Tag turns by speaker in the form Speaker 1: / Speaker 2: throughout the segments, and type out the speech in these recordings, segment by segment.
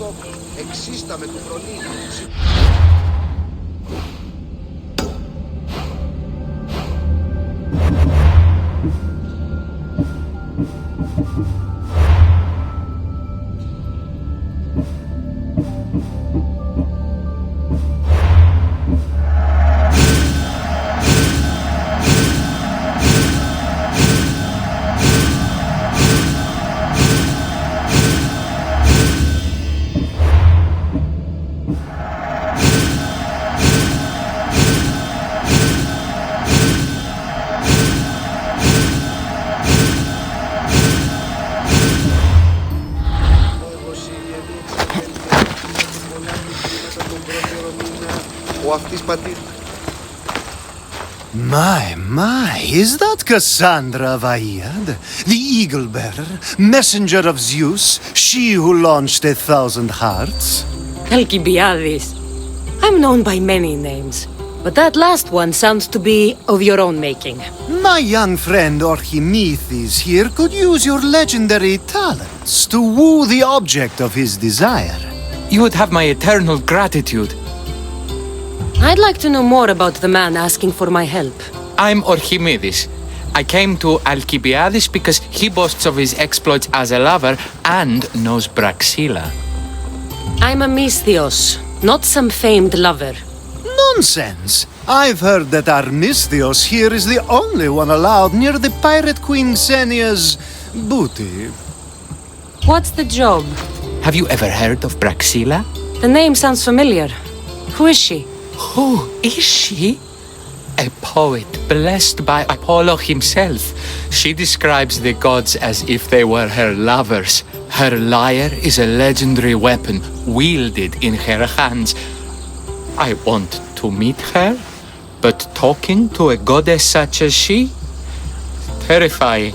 Speaker 1: τόπου. Εξίσταμε του φρονίου.
Speaker 2: My, is that Cassandra of Aiad, the eagle bearer, messenger of Zeus, she who launched 1,000 hearts?
Speaker 3: Alcibiades. I'm known by many names, but that last one sounds to be of your own making.
Speaker 2: My young friend Archimedes here could use your legendary talents to woo the object of his desire.
Speaker 4: You would have my eternal gratitude.
Speaker 3: I'd like to know more about the man asking for my help.
Speaker 4: I'm Archimedes. I came to Alcibiades because he boasts of his exploits as a lover and knows Praxilla.
Speaker 3: I'm a Misthios, not some famed lover.
Speaker 2: Nonsense! I've heard that our Misthios here is the only one allowed near the pirate queen Xenia's booty.
Speaker 3: What's the job?
Speaker 4: Have you ever heard of Praxilla?
Speaker 3: The name sounds familiar. Who is she?
Speaker 4: Who is she? A poet blessed by Apollo himself. She describes the gods as if they were her lovers. Her lyre is a legendary weapon wielded in her hands. I want to meet her, but talking to a goddess such as she? Terrifying.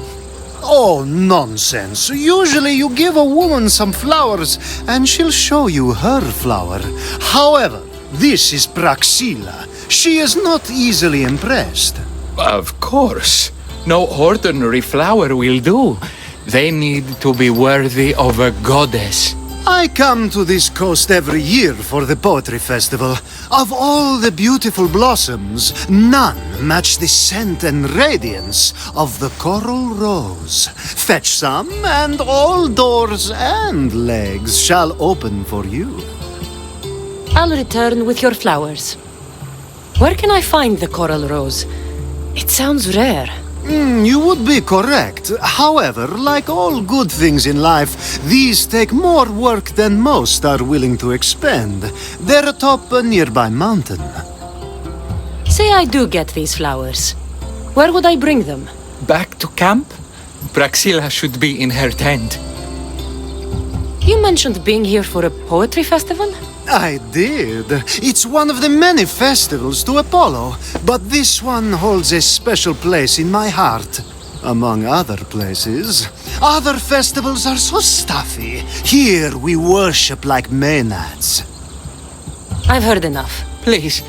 Speaker 2: Oh, nonsense. Usually you give a woman some flowers and she'll show you her flower. However, this is Praxilla. She is not easily impressed.
Speaker 4: Of course. No ordinary flower will do. They need to be worthy of a goddess.
Speaker 2: I come to this coast every year for the poetry festival. Of all the beautiful blossoms, none match the scent and radiance of the coral rose. Fetch some, and all doors and legs shall open for you.
Speaker 3: I'll return with your flowers. Where can I find the coral rose? It sounds rare.
Speaker 2: You would be correct. However, like all good things in life, these take more work than most are willing to expend. They're atop a nearby mountain.
Speaker 3: Say I do get these flowers. Where would I bring them?
Speaker 4: Back to camp? Praxilla should be in her tent.
Speaker 3: You mentioned being here for a poetry festival?
Speaker 2: I did. It's one of the many festivals to Apollo, but this one holds a special place in my heart. Among other places. Other festivals are so stuffy. Here we worship like maenads.
Speaker 3: I've heard enough.
Speaker 4: Please,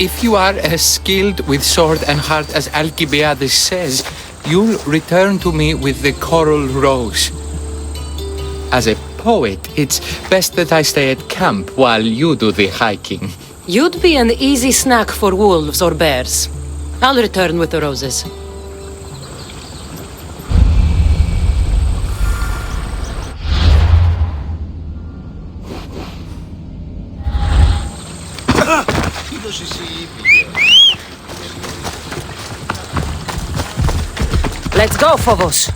Speaker 4: if you are as skilled with sword and heart as Alcibiades says, you'll return to me with the coral rose. As a poet, it's best that I stay at camp while you do the hiking.
Speaker 3: You'd be an easy snack for wolves or bears. I'll return with the roses. Let's go, Phobos.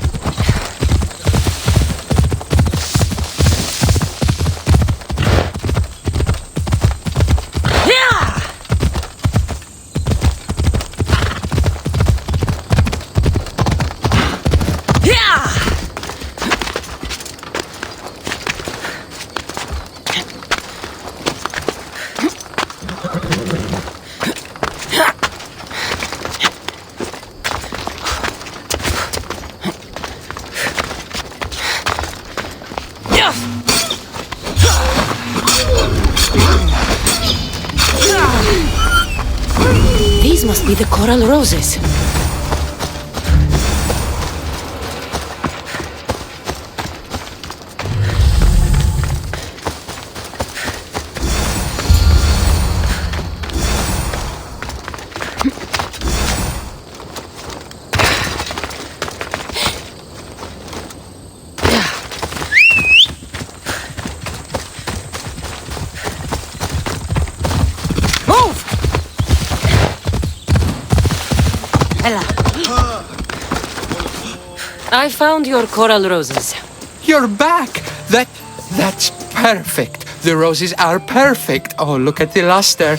Speaker 3: These must be the coral roses. I found your coral roses.
Speaker 4: You're back! That's perfect. The roses are perfect. Oh, look at the luster.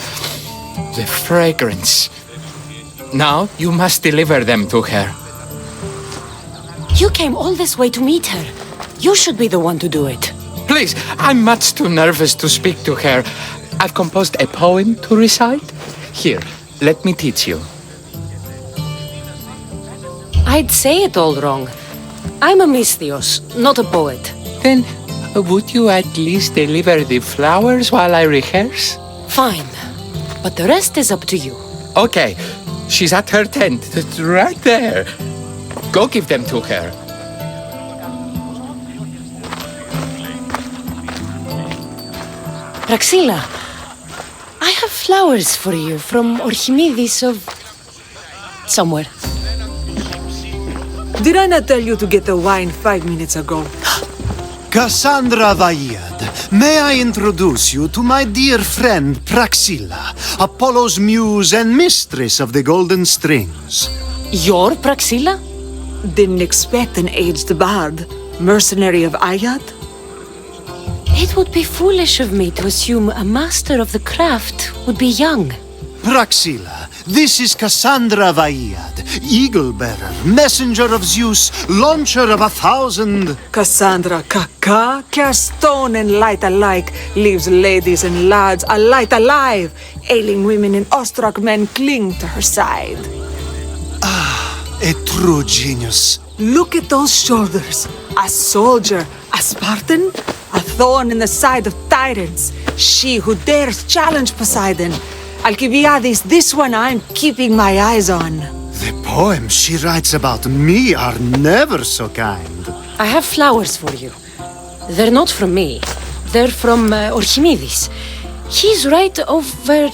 Speaker 4: The fragrance. Now you must deliver them to her.
Speaker 3: You came all this way to meet her. You should be the one to do it.
Speaker 4: Please, I'm much too nervous to speak to her. I've composed a poem to recite. Here, let me teach you.
Speaker 3: I'd say it all wrong. I'm a mystios, not a poet.
Speaker 4: Then, would you at least deliver the flowers while I rehearse?
Speaker 3: Fine. But the rest is up to you.
Speaker 4: Okay, she's at her tent, right there. Go give them to her.
Speaker 3: Praxilla, I have flowers for you from Archimedes of... somewhere.
Speaker 5: Did I not tell you to get the wine 5 minutes ago?
Speaker 2: Cassandra Vaiad, may I introduce you to my dear friend Praxilla, Apollo's muse and mistress of the golden strings.
Speaker 3: You're Praxilla?
Speaker 5: Didn't expect an aged bard. Mercenary of Ayad?
Speaker 3: It would be foolish of me to assume a master of the craft would be young.
Speaker 2: Praxilla, this is Cassandra Vaiad, eagle-bearer, messenger of Zeus, launcher of 1,000...
Speaker 5: Cassandra Kaka, cast stone and light alike, leaves ladies and lads alight alive. Ailing women and awestruck men cling to her side.
Speaker 2: A true genius.
Speaker 5: Look at those shoulders. A soldier, a Spartan, a thorn in the side of tyrants. She who dares challenge Poseidon. Alcibiades, this one I'm keeping my eyes on.
Speaker 2: The poems she writes about me are never so kind.
Speaker 3: I have flowers for you. They're not from me. They're from Archimedes. He's right over...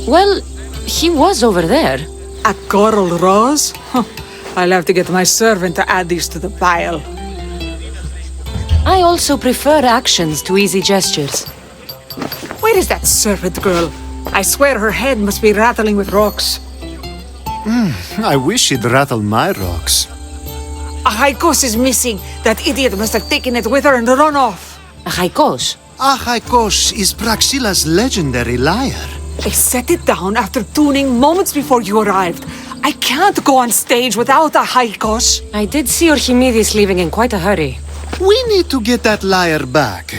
Speaker 3: Well, he was over there.
Speaker 5: A coral rose? Huh. I'll have to get my servant to add these to the pile.
Speaker 3: I also prefer actions to easy gestures.
Speaker 5: Where is that servant girl? I swear her head must be rattling with rocks.
Speaker 2: I wish she'd rattle my rocks.
Speaker 5: A haikos is missing. That idiot must have taken it with her and run off.
Speaker 3: A haikos.
Speaker 2: Achaikos is Praxilla's legendary lyre.
Speaker 5: I set it down after tuning moments before you arrived. I can't go on stage without a haikos.
Speaker 3: I did see Archimedes leaving in quite a hurry.
Speaker 2: We need to get that lyre back.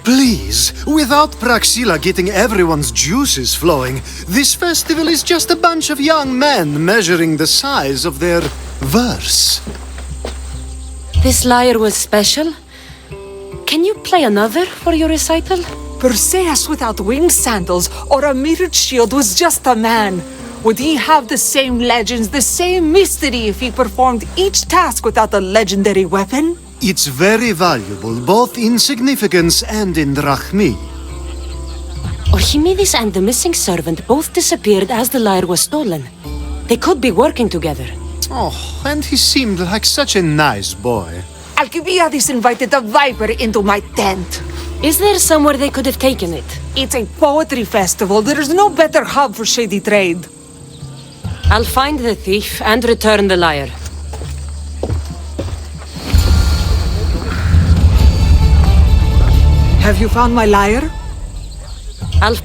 Speaker 2: Please, without Praxilla getting everyone's juices flowing, this festival is just a bunch of young men measuring the size of their verse.
Speaker 3: This lyre was special. Can you play another for your recital?
Speaker 5: Perseus without winged sandals or a mirrored shield was just a man. Would he have the same legends, the same mystery if he performed each task without a legendary weapon?
Speaker 2: It's very valuable, both in significance and in drachmi.
Speaker 3: Archimedes and the missing servant both disappeared as the lyre was stolen. They could be working together.
Speaker 2: Oh, and he seemed like such a nice boy.
Speaker 5: Alcibiades invited a viper into my tent.
Speaker 3: Is there somewhere they could have taken it?
Speaker 5: It's a poetry festival. There's no better hub for shady trade.
Speaker 3: I'll find the thief and return the lyre.
Speaker 5: Have you found my lyre?
Speaker 3: I'll...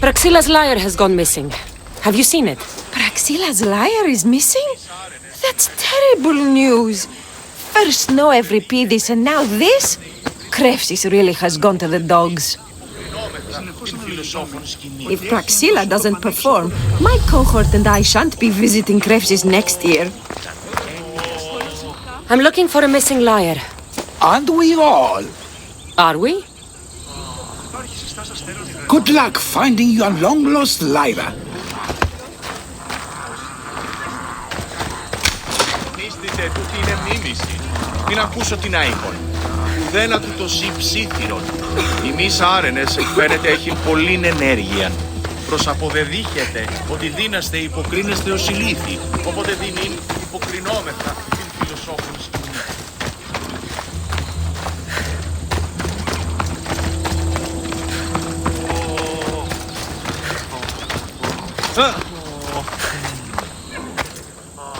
Speaker 3: Praxilla's lyre has gone missing. Have you seen it?
Speaker 6: Praxilla's lyre is missing? That's terrible news. First no Euripides and now this? Krepsis really has gone to the dogs. If Praxilla doesn't perform, my cohort and I shan't be visiting Krepsis next year.
Speaker 3: I'm looking for a missing lyre.
Speaker 7: And we all.
Speaker 3: Are we?
Speaker 7: Good luck finding your long-lost Lyra.
Speaker 1: Νίστητε τούτη είναι μίμηση. Μην ακούσω την άϊκον. Ουδένα του το ζει ψήθυρον. Η μίσα άρενες φαίνεται έχει πολλήν ενέργεια. Προσαποδεδείχεται ότι δίναστε υποκρίνεστε ως ηλίθιοι, οπότε δίνειν υποκρινόμεθα την φιλοσόφων σκηνή.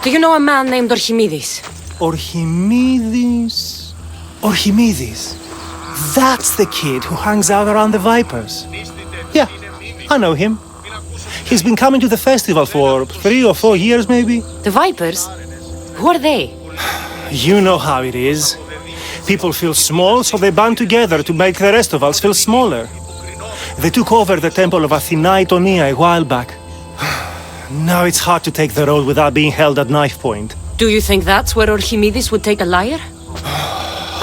Speaker 3: Do you know a man named Archimedes?
Speaker 8: Archimedes. Archimedes. That's the kid who hangs out around the Vipers. Yeah, I know him. He's been coming to the festival for 3 or 4 years, maybe.
Speaker 3: The Vipers? Who are they?
Speaker 8: You know how it is. People feel small, so they band together to make the rest of us feel smaller. They took over the temple of Athena Itonia a while back. Now it's hard to take the road without being held at knife point.
Speaker 3: Do you think that's where Archimedes would take a lyre?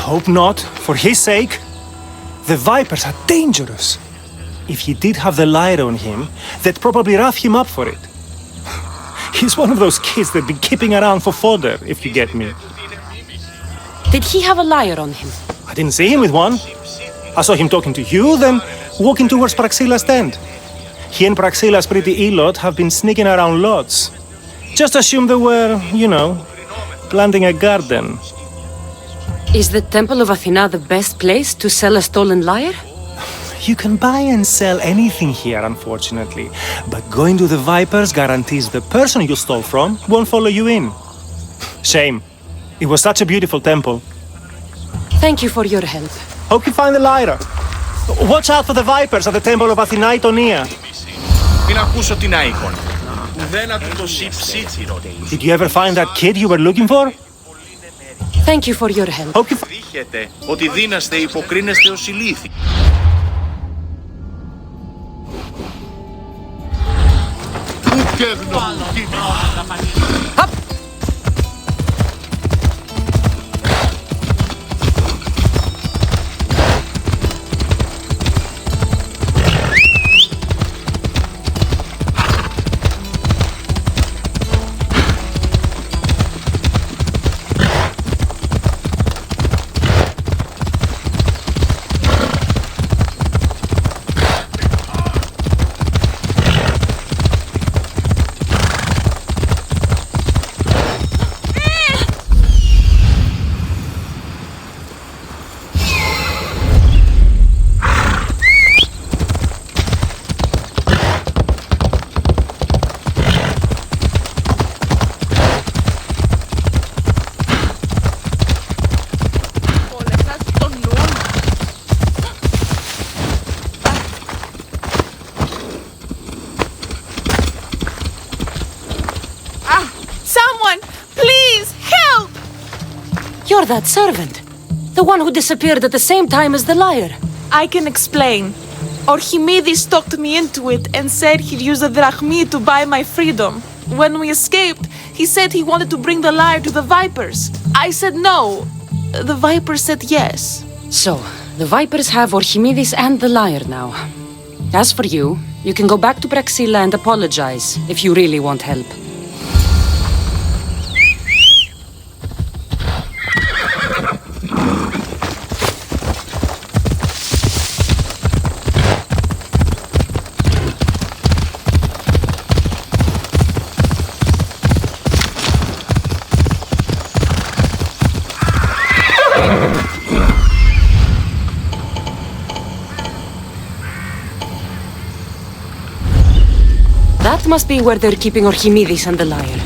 Speaker 8: Hope not. For his sake. The Vipers are dangerous. If he did have the lyre on him, they'd probably rough him up for it. He's one of those kids that'd be keeping around for fodder, if you get me.
Speaker 3: Did he have a lyre on him?
Speaker 8: I didn't see him with one. I saw him talking to you, then walking towards Praxilla's tent. He and Praxilla's pretty elot have been sneaking around lots. Just assume they were, planting a garden.
Speaker 3: Is the Temple of Athena the best place to sell a stolen lyre?
Speaker 8: You can buy and sell anything here, unfortunately. But going to the Vipers guarantees the person you stole from won't follow you in. Shame. It was such a beautiful temple.
Speaker 3: Thank you for your help.
Speaker 8: Hope you find the lyre. Watch out for the Vipers at the Temple of Athena Itonia.
Speaker 1: Μην ακούσω την Άικον. Ουδένα του το ψίτσιρο.
Speaker 8: Did you ever find that kid you were looking for?
Speaker 3: Thank you for your help.
Speaker 8: Hope you
Speaker 1: Δείχεται ότι δίναστε υποκρίνεστε ως ηλίθιοι.
Speaker 3: You're that servant. The one who disappeared at the same time as the lyre.
Speaker 9: I can explain. Archimedes talked me into it and said he'd use the drachmi to buy my freedom. When we escaped, he said he wanted to bring the lyre to the Vipers. I said no. The Vipers said yes.
Speaker 3: So, the Vipers have Archimedes and the lyre now. As for you, you can go back to Praxilla and apologize if you really want help. That must be where they're keeping Archimedes and the lyre.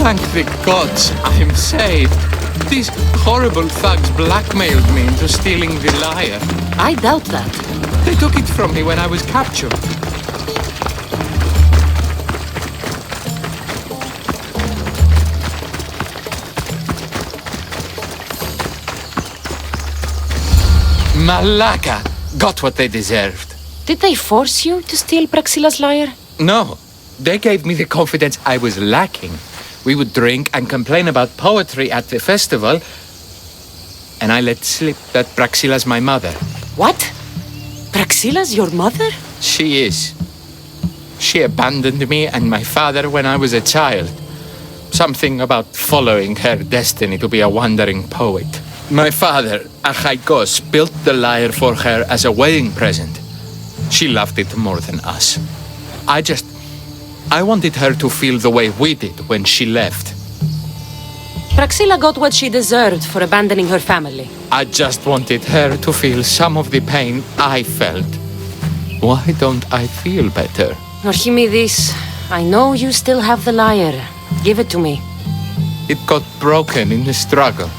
Speaker 4: Thank the gods, I'm saved. These horrible thugs blackmailed me into stealing the lyre.
Speaker 3: I doubt that.
Speaker 4: They took it from me when I was captured. Malaka got what they deserved.
Speaker 3: Did they force you to steal Praxilla's lyre?
Speaker 4: No, they gave me the confidence I was lacking. We would drink and complain about poetry at the festival, and I let slip that Praxilla's my mother.
Speaker 3: What? Praxilla's your mother?
Speaker 4: She is. She abandoned me and my father when I was a child. Something about following her destiny to be a wandering poet. My father, Archaikos, built the lyre for her as a wedding present. She loved it more than us. I wanted her to feel the way we did when she left.
Speaker 3: Praxilla got what she deserved for abandoning her family.
Speaker 4: I just wanted her to feel some of the pain I felt. Why don't I feel better?
Speaker 3: Archimedes, I know you still have the lyre. Give it to me.
Speaker 4: It got broken in the struggle.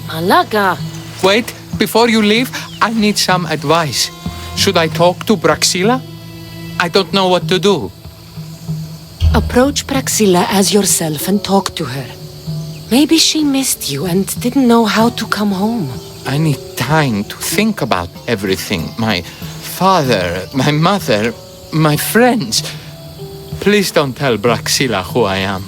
Speaker 3: Malaga!
Speaker 4: Wait, before you leave, I need some advice. Should I talk to Praxilla? I don't know what to do.
Speaker 3: Approach Praxilla as yourself and talk to her. Maybe she missed you and didn't know how to come home.
Speaker 4: I need time to think about everything. My father, my mother, my friends. Please don't tell Praxilla who I am.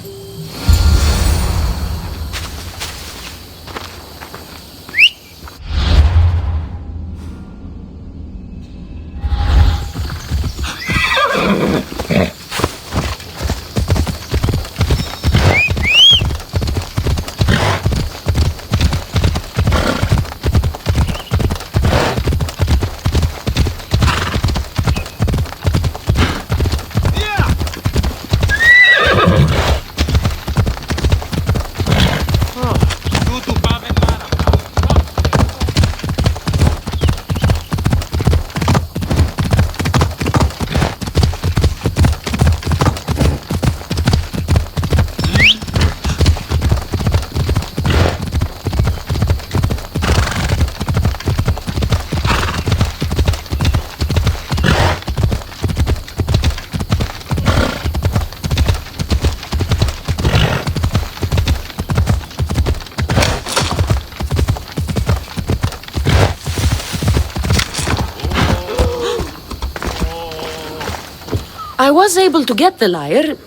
Speaker 3: I was able to get the lyre,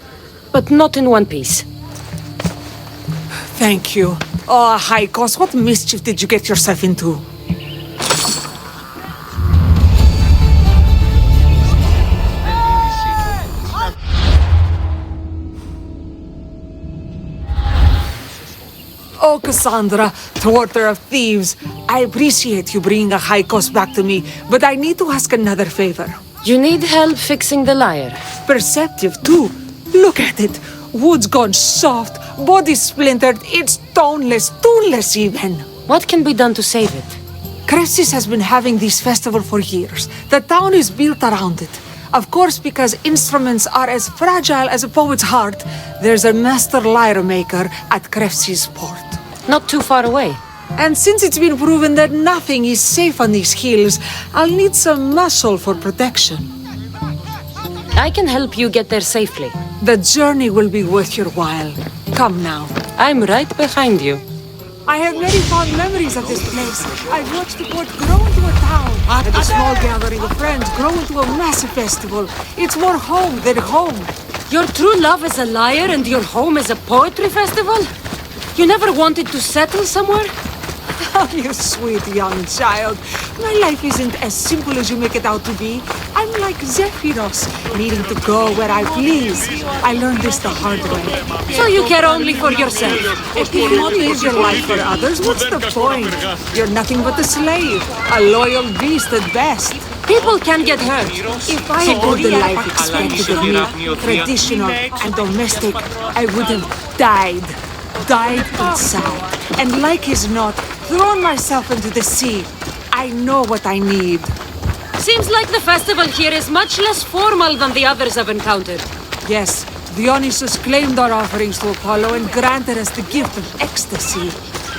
Speaker 3: but not in one piece.
Speaker 5: Thank you. Oh, Haikos, what mischief did you get yourself into? Oh, Cassandra, thwarter of thieves. I appreciate you bringing a Haikos back to me, but I need to ask another favor.
Speaker 3: You need help fixing the lyre.
Speaker 5: Perceptive, too. Look at it. Wood's gone soft, body splintered, it's toneless, tooless even.
Speaker 3: What can be done to save it?
Speaker 5: Krefsis has been having this festival for years. The town is built around it. Of course, because instruments are as fragile as a poet's heart, there's a master lyre maker at Krefsis port.
Speaker 3: Not too far away.
Speaker 5: And since it's been proven that nothing is safe on these hills, I'll need some muscle for protection.
Speaker 3: I can help you get there safely.
Speaker 5: The journey will be worth your while. Come now.
Speaker 3: I'm right behind you.
Speaker 5: I have very fond memories of this place. I've watched the port grow into a town, and a small gathering of friends grow into a massive festival. It's more home than home.
Speaker 3: Your true love is a lyre and your home is a poetry festival? You never wanted to settle somewhere?
Speaker 5: Oh, you sweet young child. My life isn't as simple as you make it out to be. I'm like Zephyros, needing to go where I please. I learned this the hard way.
Speaker 3: So you care only for yourself?
Speaker 5: If you don't live your life for others, what's the point? You're nothing but a slave, a loyal beast at best.
Speaker 3: People can get hurt.
Speaker 5: If I had lived the life expected of me, traditional and domestic, I would have died inside. And like as not, thrown myself into the sea. I know what I need.
Speaker 3: Seems like the festival here is much less formal than the others I've encountered.
Speaker 5: Yes, Dionysus claimed our offerings to Apollo and granted us the gift of ecstasy.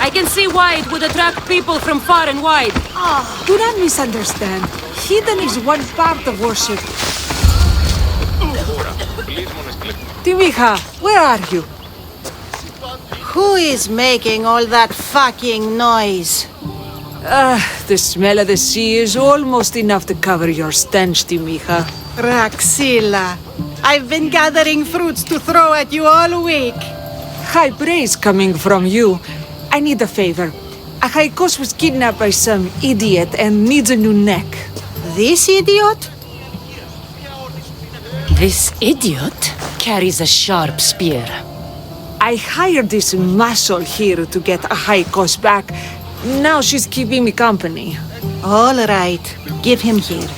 Speaker 3: I can see why it would attract people from far and wide.
Speaker 5: Do not misunderstand. Heathen is one part of worship. Timiha, where are you?
Speaker 10: Who is making all that fucking noise?
Speaker 5: The smell of the sea is almost enough to cover your stench, Timiha.
Speaker 10: Praxilla, I've been gathering fruits to throw at you all week.
Speaker 5: High praise coming from you. I need a favor. A Haikos was kidnapped by some idiot and needs a new neck.
Speaker 10: This idiot?
Speaker 3: This idiot carries a sharp spear.
Speaker 5: I hired this muscle here to get a Haikos back. Now she's keeping me company.
Speaker 10: All right, give him here.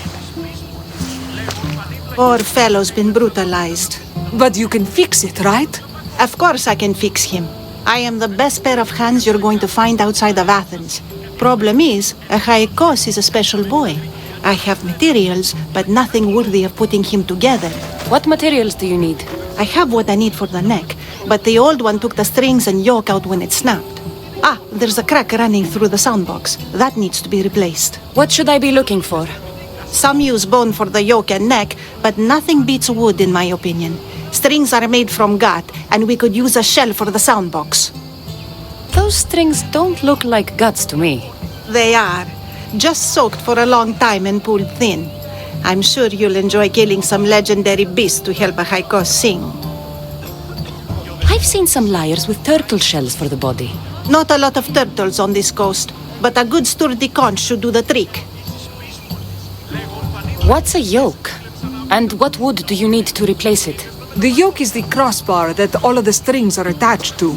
Speaker 10: Poor fellow's been brutalized.
Speaker 5: But you can fix it, right?
Speaker 10: Of course I can fix him. I am the best pair of hands you're going to find outside of Athens. Problem is, a Haikos is a special boy. I have materials, but nothing worthy of putting him together.
Speaker 3: What materials do you need?
Speaker 10: I have what I need for the neck, but the old one took the strings and yoke out when it snapped. Ah, there's a crack running through the soundbox. That needs to be replaced.
Speaker 3: What should I be looking for?
Speaker 10: Some use bone for the yoke and neck, but nothing beats wood in my opinion. Strings are made from gut, and we could use a shell for the soundbox.
Speaker 3: Those strings don't look like guts to me.
Speaker 10: They are. Just soaked for a long time and pulled thin. I'm sure you'll enjoy killing some legendary beast to help a Haikos sing.
Speaker 3: I've seen some lyres with turtle shells for the body.
Speaker 10: Not a lot of turtles on this coast, but a good sturdy conch should do the trick.
Speaker 3: What's a yoke? And what wood do you need to replace it?
Speaker 5: The yoke is the crossbar that all of the strings are attached to.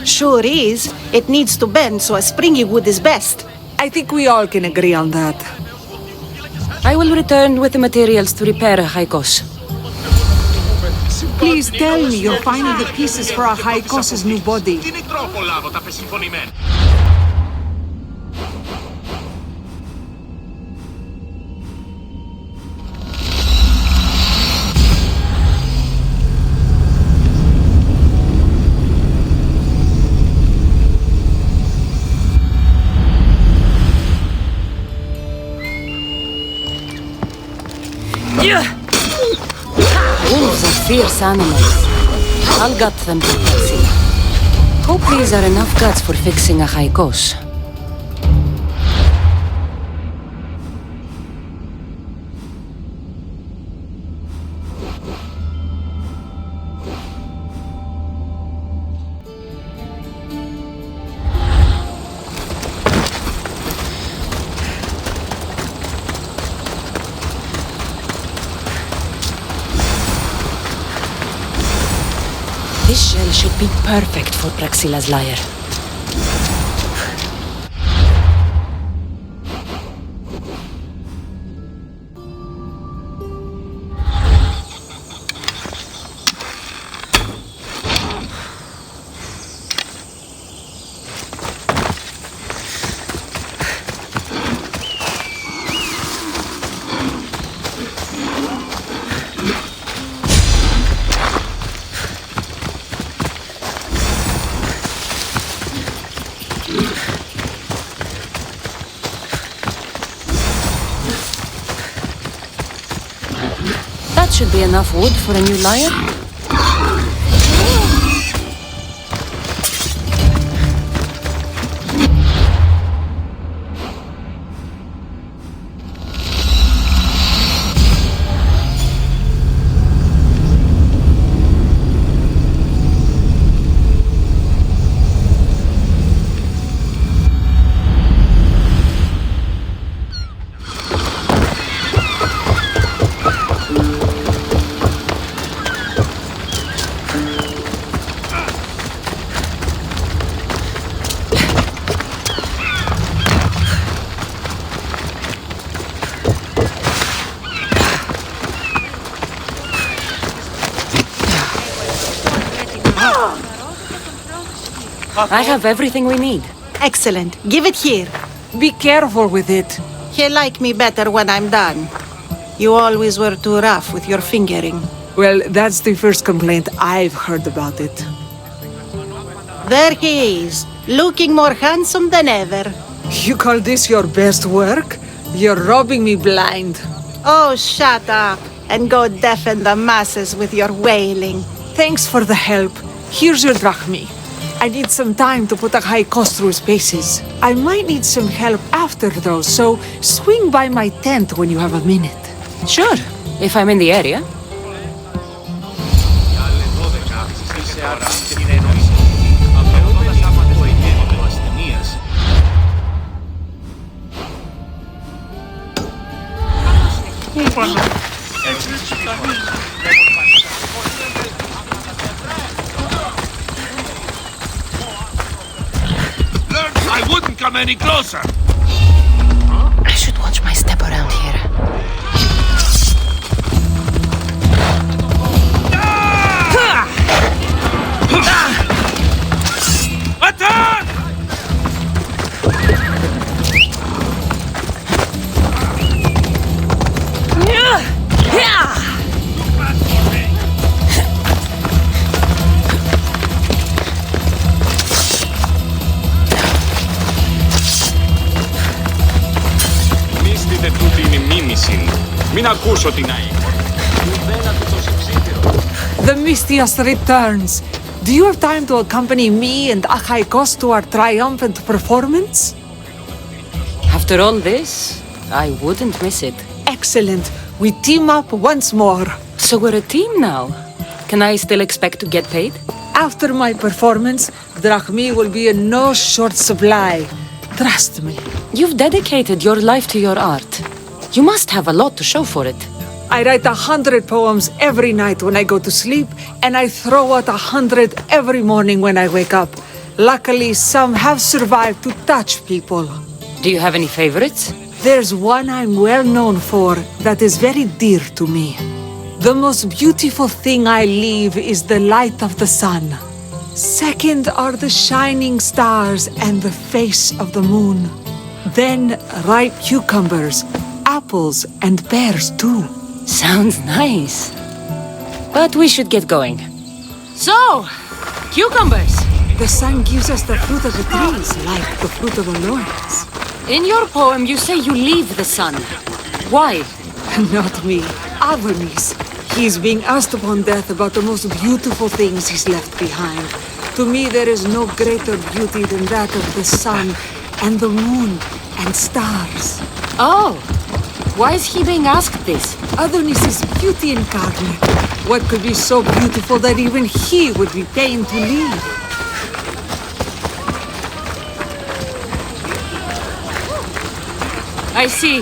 Speaker 10: Sure is. It needs to bend, so a springy wood is best.
Speaker 5: I think we all can agree on that.
Speaker 3: I will return with the materials to repair a Haikos.
Speaker 5: Please tell me you're finding the pieces for our Haikos' new body.
Speaker 1: Είναι τρόπο λάβω τα πεσυμφωνημένα.
Speaker 3: Wolves are fierce animals. I'll gut them to Praxilla. Hope these are enough guts for fixing a Haikos. This shell should be perfect for Praxilla's lyre. That should be enough wood for a new lyre. I have everything we need.
Speaker 10: Excellent. Give it here.
Speaker 5: Be careful with it.
Speaker 10: He'll like me better when I'm done. You always were too rough with your fingering.
Speaker 5: Well, that's the first complaint I've heard about it.
Speaker 10: There he is, looking more handsome than ever.
Speaker 5: You call this your best work? You're robbing me blind.
Speaker 10: Oh, shut up and go deafen the masses with your wailing.
Speaker 5: Thanks for the help. Here's your drachmi. I need some time to put a Haikos through his paces. I might need some help after though, so swing by my tent when you have a minute.
Speaker 3: Sure, if I'm in the area.
Speaker 1: τύμπανο. I wouldn't come any closer.
Speaker 6: I should watch my step around here.
Speaker 1: Attack!
Speaker 4: Μίστητε τούτη είναι μίμηση. Μην ακούσω την αίγω.
Speaker 5: The Mystios returns. Do you have time to accompany me and Achaikos to our triumphant performance?
Speaker 3: After all this, I wouldn't miss it.
Speaker 5: Excellent. We team up once more.
Speaker 3: So we're a team now. Can I still expect to get paid?
Speaker 5: After my performance, drachmi will be in no short supply. Trust me.
Speaker 3: You've dedicated your life to your art. You must have a lot to show for it.
Speaker 5: I write 100 poems every night when I go to sleep, and I throw out 100 every morning when I wake up. Luckily, some have survived to touch people.
Speaker 3: Do you have any favorites?
Speaker 5: There's one I'm well known for that is very dear to me. The most beautiful thing I leave is the light of the sun. Second are the shining stars and the face of the moon. Then ripe cucumbers, apples, and pears too.
Speaker 3: Sounds nice. But we should get going. So, cucumbers.
Speaker 5: The sun gives us the fruit of the trees, like the fruit of the loins.
Speaker 3: In your poem, you say you leave the sun. Why?
Speaker 5: Not me. Adonis. He's being asked upon death about the most beautiful things he's left behind. To me, there is no greater beauty than that of the sun and the moon and stars.
Speaker 3: Oh, why is he being asked this?
Speaker 5: Adonis is beauty incarnate. What could be so beautiful that even he would be pained to leave?
Speaker 3: I see.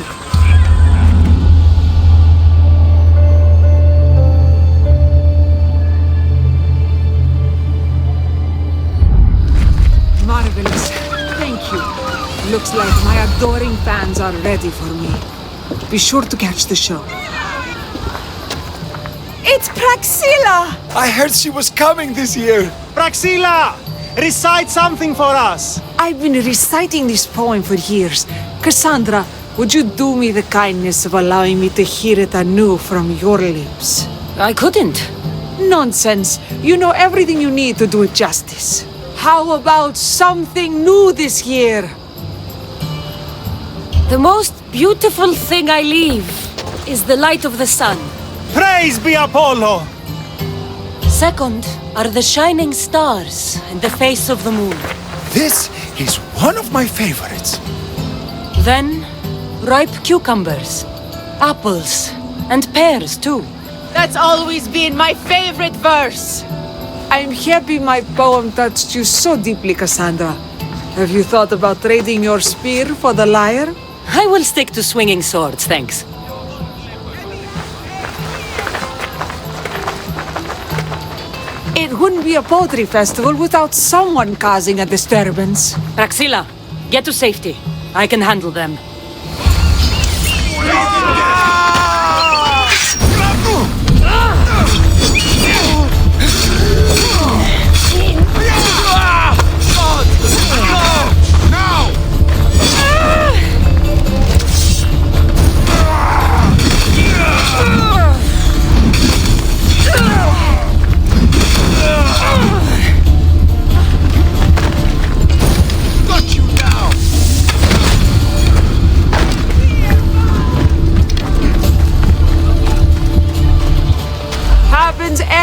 Speaker 5: Marvelous. Thank you. Looks like my adoring fans are ready for me. Be sure to catch the show.
Speaker 6: It's Praxilla!
Speaker 7: I heard she was coming this year.
Speaker 8: Praxilla! Recite something for us!
Speaker 5: I've been reciting this poem for years. Cassandra, would you do me the kindness of allowing me to hear it anew from your lips?
Speaker 3: I couldn't.
Speaker 5: Nonsense. You know everything you need to do it justice. How about something new this year?
Speaker 3: The most beautiful thing I leave is the light of the sun.
Speaker 8: Praise be Apollo!
Speaker 3: Second are the shining stars and the face of the moon.
Speaker 7: This is one of my favorites.
Speaker 3: Then, ripe cucumbers, apples, and pears too.
Speaker 6: That's always been my favorite verse.
Speaker 5: I'm happy my poem touched you so deeply, Cassandra. Have you thought about trading your spear for the lyre?
Speaker 3: I will stick to swinging swords, thanks.
Speaker 5: It wouldn't be a poetry festival without someone causing a disturbance.
Speaker 3: Praxilla, get to safety. I can handle them.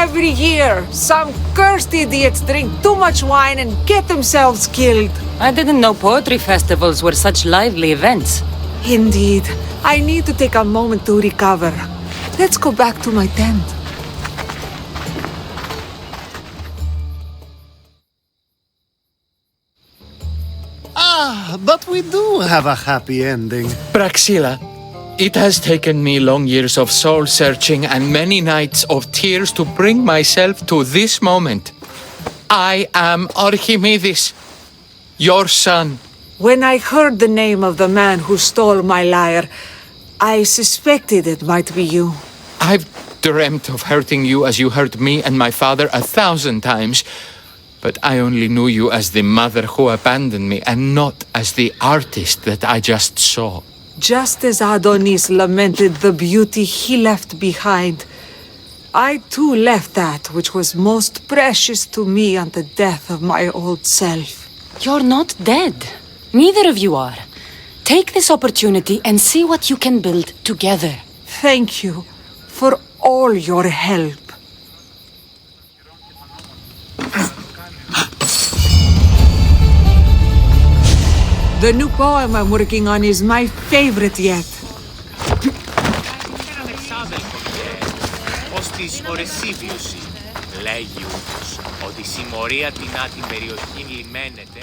Speaker 5: Every year, some cursed idiots drink too much wine and get themselves killed.
Speaker 3: I didn't know poetry festivals were such lively events.
Speaker 5: Indeed. I need to take a moment to recover. Let's go back to my tent.
Speaker 2: Ah, but we do have a happy ending.
Speaker 4: Praxilla, It has taken me long years of soul-searching and many nights of tears to bring myself to this moment. I am Archimedes, your son.
Speaker 5: When I heard the name of the man who stole my lyre, I suspected it might be you.
Speaker 4: I've dreamt of hurting you as you hurt me and my father 1,000 times, but I only knew you as the mother who abandoned me and not as the artist that I just saw.
Speaker 5: Just as Adonis lamented the beauty he left behind, I too left that which was most precious to me on the death of my old self.
Speaker 3: You're not dead. Neither of you are. Take this opportunity and see what you can build together.
Speaker 5: Thank you for all your help. The new poem I'm working on is my favorite yet.
Speaker 11: Ως της ορεσίβιωση, λέγει ούτως, ότι η συμμορία την άτη περιοχή λιμένεται